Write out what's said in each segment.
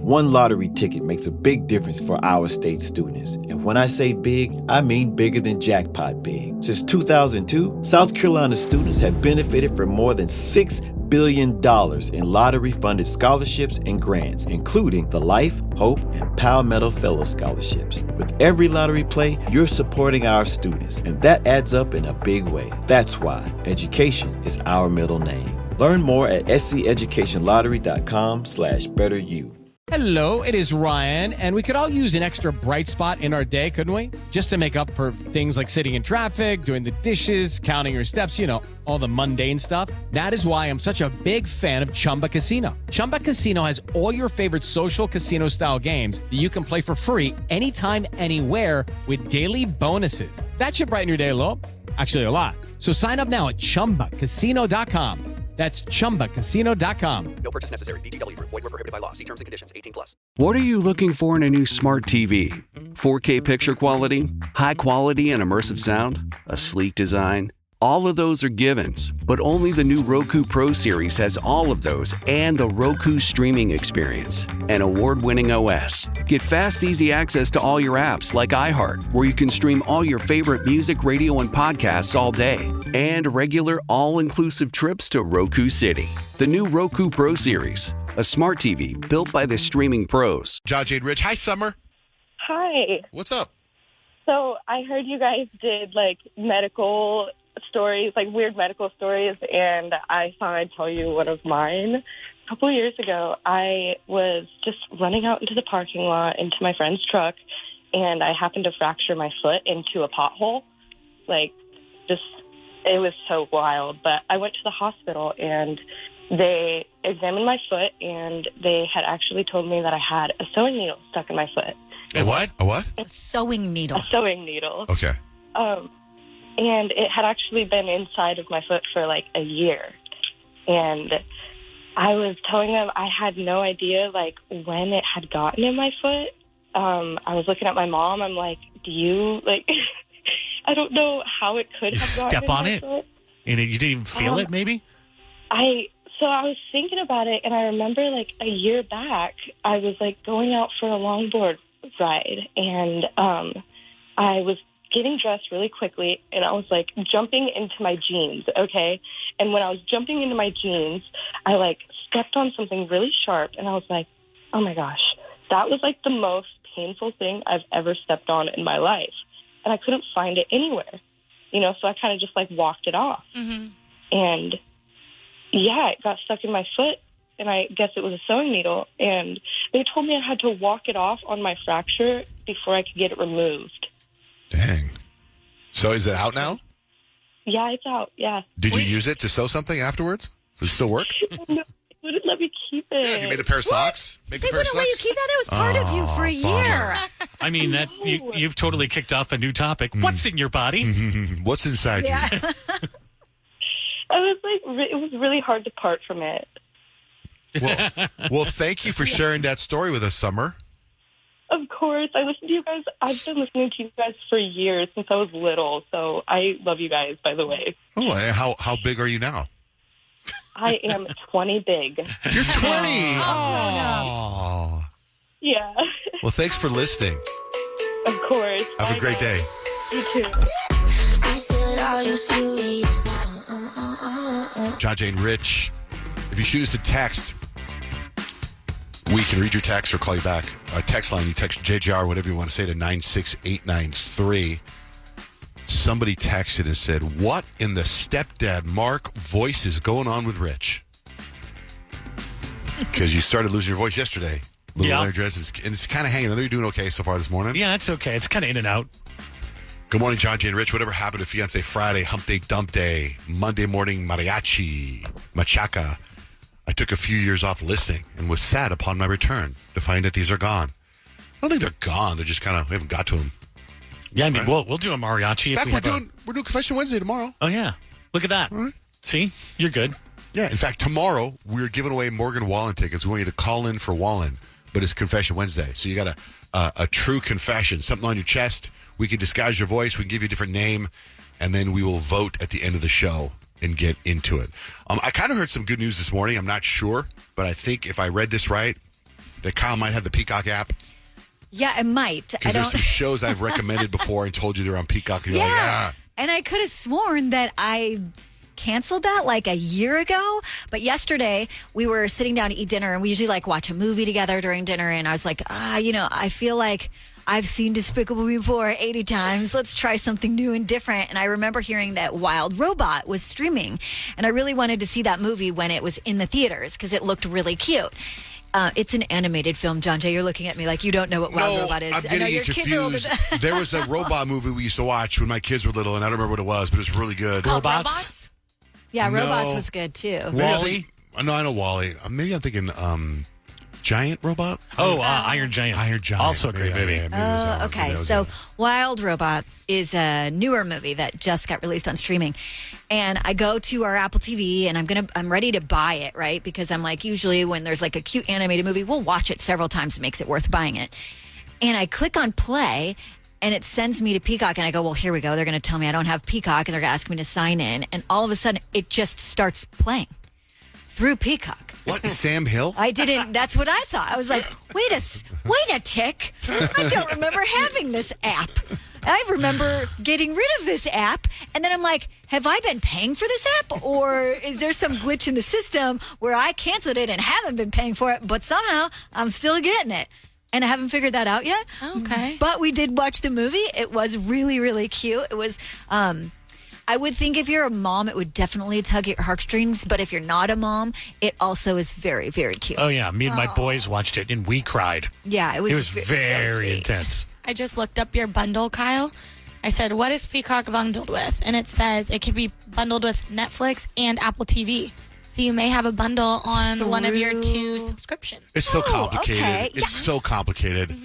One lottery ticket makes a big difference for our state students. And when I say big, I mean bigger than jackpot big. Since 2002, South Carolina students have benefited from more than $6 billion in lottery-funded scholarships and grants, including the Life, Hope, and Palmetto Fellow Scholarships. With every lottery play, you're supporting our students, and that adds up in a big way. That's why education is our middle name. Learn more at sceducationlottery.com/betteryou. Hello, it is Ryan, and we could all use an extra bright spot in our day, couldn't we? Just to make up for things like sitting in traffic, doing the dishes, counting your steps, all the mundane stuff. That is why I'm such a big fan of Chumba Casino. Chumba Casino has all your favorite social casino-style games that you can play for free anytime, anywhere with daily bonuses. That should brighten your day a little. Actually, a lot. So sign up now at ChumbaCasino.com. That's ChumbaCasino.com. No purchase necessary. VGW Group. Void where prohibited by law. See terms and conditions. 18+. What are you looking for in a new smart TV? 4K picture quality? High quality and immersive sound? A sleek design? All of those are givens, but only the new Roku Pro Series has all of those and the Roku streaming experience, an award-winning OS. Get fast, easy access to all your apps like iHeart, where you can stream all your favorite music, radio, and podcasts all day, and regular all-inclusive trips to Roku City. The new Roku Pro Series, a smart TV built by the streaming pros. Jane Rich. Hi, Summer. Hi. What's up? So I heard you guys did medical stories, weird medical stories, and I thought I'd tell you one of mine. A couple of years ago, I was just running out into the parking lot into my friend's truck, and I happened to fracture my foot into a pothole. It was so wild. But I went to the hospital, and they examined my foot, and they had actually told me that I had a sewing needle stuck in my foot. A what? A what? A sewing needle. A sewing needle. Okay. And it had actually been inside of my foot for a year. And I was telling them I had no idea when it had gotten in my foot. I was looking at my mom. I'm like, do you I don't know how it could have gotten step in on my it? foot. And you didn't even feel it, maybe? So I was thinking about it, and I remember a year back, I was going out for a longboard ride, and I was getting dressed really quickly, and I was jumping into my jeans, okay? And when I was jumping into my jeans, I stepped on something really sharp, and I was like, oh my gosh, that was the most painful thing I've ever stepped on in my life. And I couldn't find it anywhere, so I kind of just walked it off. Mm-hmm. And yeah, it got stuck in my foot, and I guess it was a sewing needle, and they told me I had to walk it off on my fracture before I could get it removed. Dang. So is it out now? Yeah, it's out, yeah. Did you use it to sew something afterwards? Does it still work? No, it wouldn't let me keep it. Yeah, you made a pair of socks? Make They a pair of wouldn't let you socks? keep that. That was part of you for a year. I mean, that you've totally kicked off a new topic. What's in your body? What's inside you? I was it was really hard to part from it. Well, thank you for sharing that story with us, Summer. Of course. I listen to you guys. I've been listening to you guys for years, since I was little. So I love you guys, by the way. Oh, and how big are you now? I am 20 big. You're 20. Oh. Yeah. Well, thanks for listening. Of course. Have a great day. You too. Jane Rich. If you shoot us a text, we can read your text or call you back. Text line, you text JJR, whatever you want to say, to 96893. Somebody texted and said, what in the stepdad Mark voice is going on with Rich? Because you started losing your voice yesterday. Little Larry Dress, and it's kind of hanging. I know you're doing okay so far this morning. Yeah, it's okay. It's kind of in and out. Good morning, Jane Rich. Whatever happened to Fiancé Friday, Hump Day, Dump Day, Monday morning, Mariachi, Machaca. I took a few years off listening and was sad upon my return to find that these are gone. I don't think they're gone. They're just we haven't got to them. Yeah, I mean, we'll do a mariachi. In fact, we're doing Confession Wednesday tomorrow. Oh, yeah. Look at that. Right. See? You're good. Yeah. In fact, tomorrow we're giving away Morgan Wallen tickets. We want you to call in for Wallen, but it's Confession Wednesday. So you got a true confession, something on your chest. We can disguise your voice. We can give you a different name, and then we will vote at the end of the show and get into it. I kind of heard some good news this morning. I'm not sure, but I think if I read this right, that Kyle might have the Peacock app? Yeah, it might. Because there's some shows I've recommended before and told you they're on Peacock. And you're like, ah. And I could have sworn that I canceled that like a year ago. But yesterday we were sitting down to eat dinner, and we usually like watch a movie together during dinner. And I was like, I feel like I've seen Despicable Me before 80 times. Let's try something new and different. And I remember hearing that Wild Robot was streaming. And I really wanted to see that movie when it was in the theaters because it looked really cute. It's an animated film, John Jay. You're looking at me like you don't know what Wild Robot is. I'm getting you confused. There was a robot movie we used to watch when my kids were little, and I don't remember what it was, but it was really good. Robots? Yeah, No. Robots was good, too. Wall-E? No, I know Wall-E. Maybe I'm thinking Giant Robot? Oh, Iron Giant. Iron Giant. Also a great movie. maybe it was that one. Okay, Maybe that was so it. Wild Robot is a newer movie that just got released on streaming. And I go to our Apple TV and I'm ready to buy it, right? Because I'm like, usually when there's like a cute animated movie, we'll watch it several times. It makes it worth buying it. And I click on play and it sends me to Peacock, and I go, well, here we go. They're going to tell me I don't have Peacock, and they're going to ask me to sign in. And all of a sudden, it just starts playing through Peacock. What, Sam Hill? I didn't. That's what I thought. I was like, wait a tick. I don't remember having this app. I remember getting rid of this app, and then I'm like, have I been paying for this app, or is there some glitch in the system where I canceled it and haven't been paying for it, but somehow I'm still getting it? And I haven't figured that out yet. Okay. But we did watch the movie. It was really, really cute. It was, I would think if you're a mom, it would definitely tug at your heartstrings. But if you're not a mom, it also is very, very cute. Oh, yeah. Me and my boys watched it, and we cried. Yeah, it was so very very intense. I just looked up your bundle, Kyle. I said, what is Peacock bundled with? And it says it can be bundled with Netflix and Apple TV. So you may have a bundle on one of your 2 subscriptions. It's so complicated. okay. It's so complicated.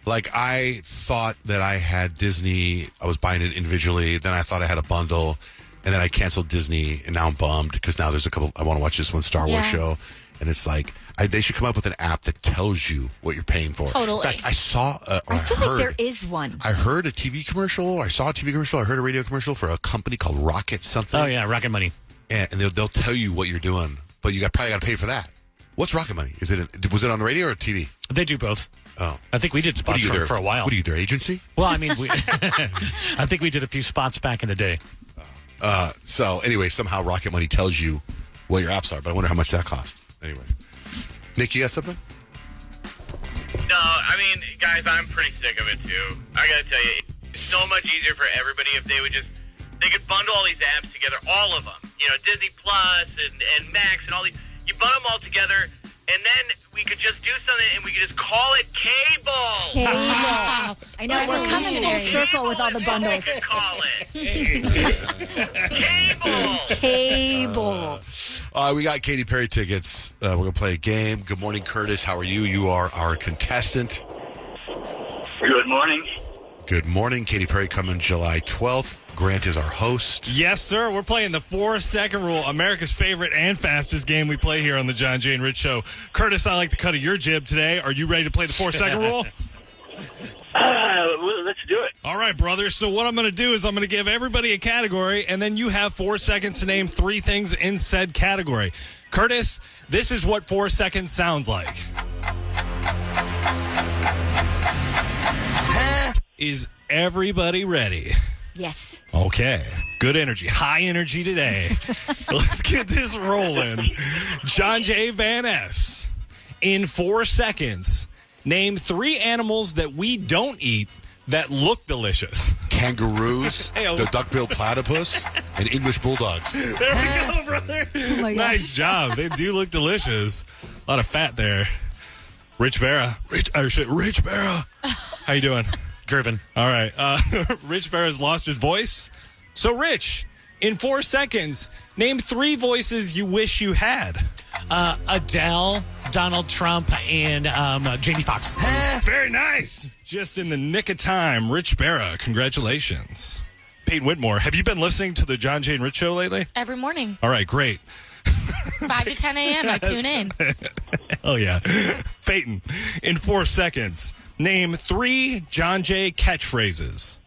Like, I thought that I had Disney. I was buying it individually. Then I thought I had a bundle. And then I canceled Disney. And now I'm bummed because now there's a couple. I want to watch this one Star Wars show. And it's like, they should come up with an app that tells you what you're paying for. Totally. In fact, I saw, or I feel heard. like there is one. I heard a TV commercial. I saw a TV commercial. I heard a radio commercial for a company called Rocket something. Oh, yeah. Rocket Money. And they'll tell you what you're doing. But you probably got to pay for that. What's Rocket Money? Was it on the radio or TV? They do both. Oh. I think we did spots for a while. What are you, their agency? Well, I mean, I think we did a few spots back in the day. So anyway, somehow Rocket Money tells you what your apps are, but I wonder how much that cost. Anyway. Nick, you got something? No, I mean, guys, I'm pretty sick of it too. I gotta tell you, it's so much easier for everybody if they could bundle all these apps together, all of them. You know, Disney Plus and Max and all these. You bundle them all together, and then we could just do something, and we could just call it cable. Cable. I know, we're coming full circle with all the bundles. We could call it cable. Cable. We got Katy Perry tickets. We're going to play a game. Good morning, Curtis. How are you? You are our contestant. Good morning. Good morning. Katy Perry coming July 12th. Grant is our host. Yes, sir. We're playing the 4-second rule, America's favorite and fastest game we play here on the John Jay and Rich Show. Curtis, I like the cut of your jib today. Are you ready to play the 4-second rule? Let's do it. All right, brother. So what I'm going to do is I'm going to give everybody a category, and then you have 4 seconds to name 3 things in said category. Curtis, this is what 4 seconds sounds like. Is everybody ready? Yes. Okay. Good energy. High energy today. Let's get this rolling. John J. Van Ness, in 4 seconds, name 3 animals that we don't eat that look delicious. Kangaroos, Hey-o. the duck-billed platypus, and English bulldogs. There we go, brother. Oh my gosh. Nice job. They do look delicious. A lot of fat there. Rich Barra. Rich Barra. How you doing? Gervin. All right. Rich Barra's lost his voice. So, Rich, in 4 seconds, name 3 voices you wish you had. Adele, Donald Trump, and Jamie Foxx. Very nice. Just in the nick of time. Rich Barra, congratulations. Peyton Whitmore, have you been listening to the John Jay and Rich Show lately? Every morning, All right, great. 5 to 10 a.m., I tune in. Oh, yeah. Peyton, in 4 seconds, name 3 John Jay catchphrases.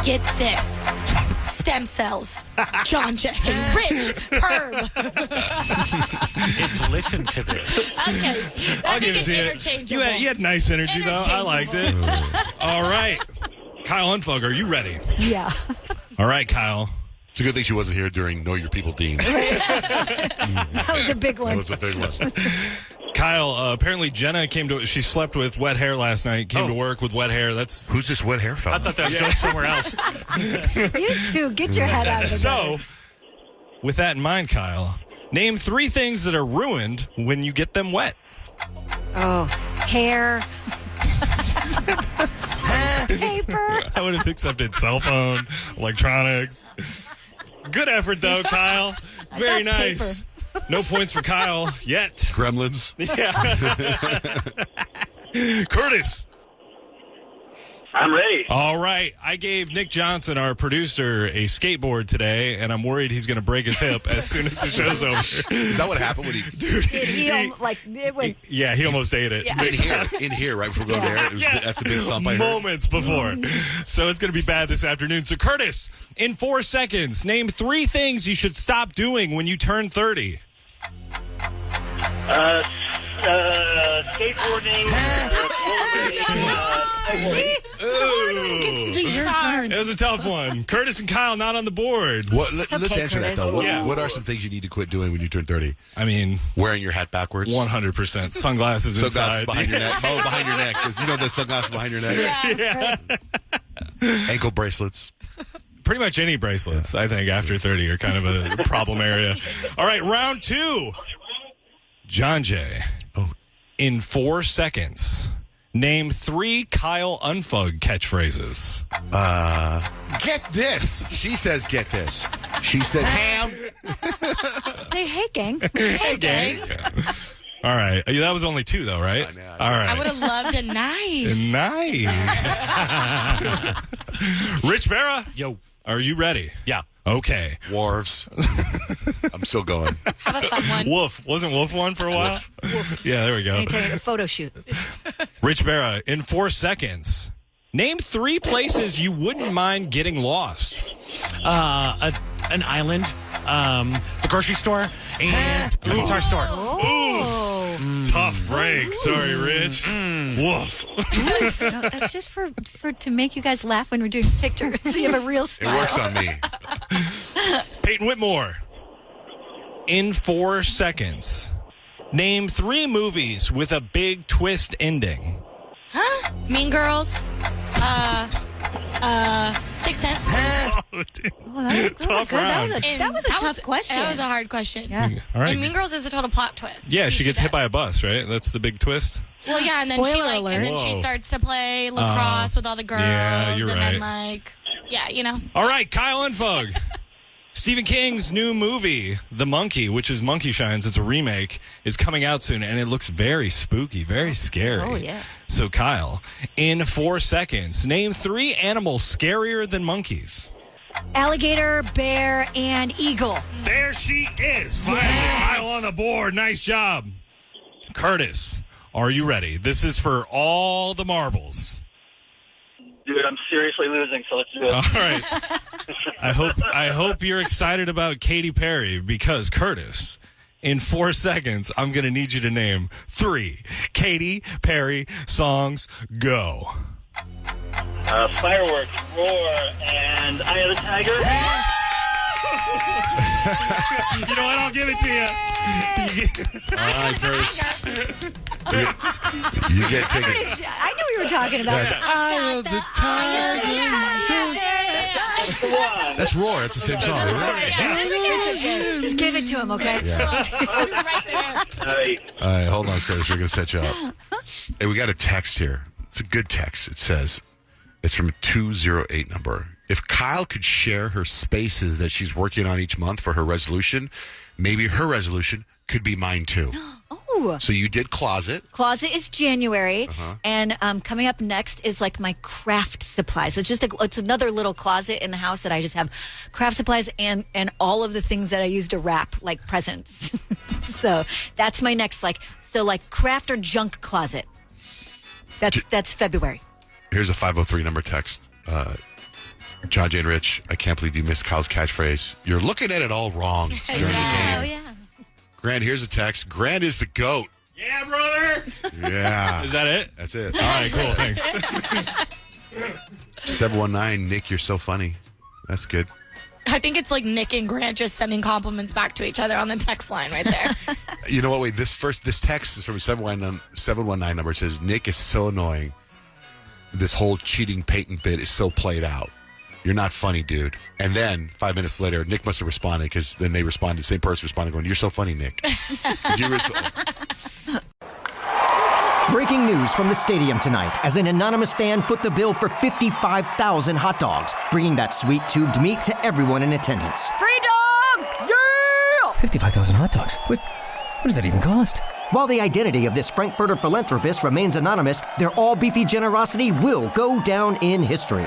Get this. Stem cells. John Jay. Rich. Herb. It's listen to this. Okay. I'll give it to you. You had nice energy, though. I liked it. All right. Kyle Unfug, are you ready? Yeah. All right, Kyle. It's a good thing she wasn't here during Know Your People, Dean. That was a big one. That was a big one. Kyle, Apparently Jenna she slept with wet hair last night, came to work with wet hair. Who's this wet hair fella? I thought that was going somewhere else. You two, get your head out of the So, with that in mind, Kyle, name 3 things that are ruined when you get them wet. Oh, hair. Paper. I would have accepted cell phone, electronics. Good effort, though, Kyle. Very nice. No points for Kyle yet. Gremlins. Yeah. Curtis. I'm ready. All right. I gave Nick Johnson, our producer, a skateboard today, and I'm worried he's going to break his hip as soon as the show's over. Is that what happened when he... Dude, it went... Yeah, he almost ate it. Yeah. In here, right before going there. That's a big thump I heard. Moments before. So it's going to be bad this afternoon. So, Curtis, in 4 seconds, name 3 things you should stop doing when you turn 30. Skateboarding. Gets to be your turn. It was a tough one. Curtis and Kyle not on the board. Let's answer that, though. Yeah. What are some things you need to quit doing when you turn 30? I mean, wearing your hat backwards. 100%. Sunglasses inside. Behind your neck. Oh, behind your neck. You know the sunglasses behind your neck? Yeah. Ankle bracelets. Pretty much any bracelets, I think, after 30 are kind of a problem area. All right, round 2. John Jay. Oh. In 4 seconds, name 3 Kyle Unfug catchphrases. Get this. She says, get this. She said, ham. Say, hey, gang. Hey, gang. All right. That was only 2, though, right? All right. I would have loved a nice. Nice. Rich Barra. Yo. Are you ready? Yeah. Okay. Wharves. I'm still going. Have a fun one. Wolf. Wasn't Wolf one for a while? Wolf. Yeah, there we go. Anytime a photo shoot. Rich Barra, in 4 seconds, name 3 places you wouldn't mind getting lost. An island, the grocery store, and the guitar store. Tough break. Sorry, Rich. Woof. No, that's just for to make you guys laugh when we're doing pictures. So you have a real smile. It works on me. Peyton Whitmore, in 4 seconds, name 3 movies with a big twist ending. Huh? Mean Girls. Sixth Sense. Oh, dude. Oh, that was Tough good. round. That was a tough question. That was a hard question. Yeah. All right. And Mean Girls is a total plot twist. Yeah, she gets hit by a bus, right? That's the big twist. Well, yeah, and then Spoiler alert. and then she Whoa. starts to play lacrosse with all the girls. Yeah, you're and right. then like, yeah, you know. All right, Kyle Unfug. Stephen King's new movie, The Monkey, which is Monkey Shines, it's a remake, is coming out soon, and it looks very spooky, very scary. Oh, yes. So, Kyle, in 4 seconds, name 3 animals scarier than monkeys. Alligator, bear, and eagle. There she is. Finally, Kyle on the board. Nice job. Curtis, are you ready? This is for all the marbles. Dude, I'm seriously losing, so let's do it. All right. I hope you're excited about Katy Perry because, Curtis, in 4 seconds, I'm going to need you to name 3 Katy Perry songs. Go. Fireworks, Roar, and Eye of the Tiger. You know what? I'll give it to you. All right, Curtis. You get tickets. I knew we were talking about it. Eye of the tiger. That's Roar. That's the same song, isn't it? It's okay. Just give it to him, okay? Right there. All right, hold on, Curtis. We're going to set you up. Hey, we got a text here. It's a good text. It says, it's from a 208 number. If Kyle could share her spaces that she's working on each month for her resolution, maybe her resolution could be mine too. Oh. So you did closet. Closet is January, Uh-huh. and coming up next is like my craft supplies. So it's another little closet in the house that I just have craft supplies and all of the things that I use to wrap like presents. So that's my next like craft or junk closet. That's February. Here's a 503 number text. John, Jay, and Rich, I can't believe you missed Kyle's catchphrase. You're looking at it all wrong during the game. yeah. Grant, here's a text. Grant is the GOAT. Yeah, brother. Yeah. Is that it? That's it. All right, cool. Thanks. 719, Nick, you're so funny. That's good. I think it's like Nick and Grant just sending compliments back to each other on the text line right there. You know what? Wait, this text is from 719 number. It says, Nick is so annoying. This whole cheating Peyton bit is so played out. You're not funny, dude. And then 5 minutes later, Nick must have responded because then they responded, the same person responded going, you're so funny, Nick. Did you respond? Breaking news from the stadium tonight as an anonymous fan foot the bill for 55,000 hot dogs, bringing that sweet tubed meat to everyone in attendance. Free dogs! Yeah! 55,000 hot dogs? What does that even cost? While the identity of this Frankfurter philanthropist remains anonymous, their all-beefy generosity will go down in history.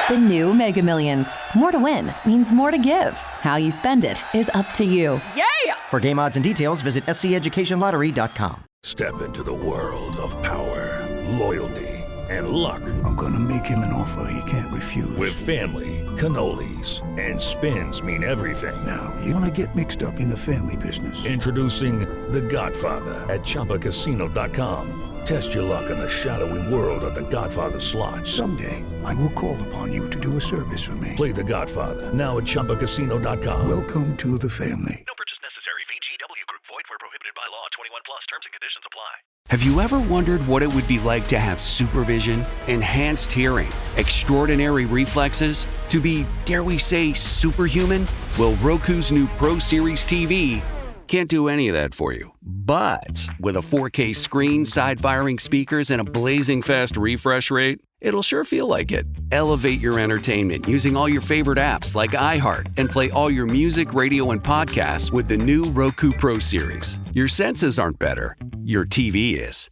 The new Mega Millions. More to win means more to give. How you spend it is up to you. Yeah! For game odds and details, visit SCEducationLottery.com. Step into the world of power, loyalty, and luck. I'm gonna make him an offer he can't refuse. With family, cannolis, and spins mean everything. Now, you wanna get mixed up in the family business. Introducing The Godfather at ChumbaCasino.com. Test your luck in the shadowy world of The Godfather slot. Someday, I will call upon you to do a service for me. Play The Godfather now at ChumbaCasino.com. Welcome to the family. No purchase necessary. VGW Group. Void where prohibited by law. 21 plus. Terms and conditions apply. Have you ever wondered what it would be like to have supervision, enhanced hearing, extraordinary reflexes, to be, dare we say, superhuman? Well, Roku's new Pro Series TV can't do any of that for you. But with a 4K screen, side-firing speakers, and a blazing fast refresh rate, it'll sure feel like it. Elevate your entertainment using all your favorite apps like iHeart and play all your music, radio, and podcasts with the new Roku Pro Series. Your senses aren't better. Your TV is.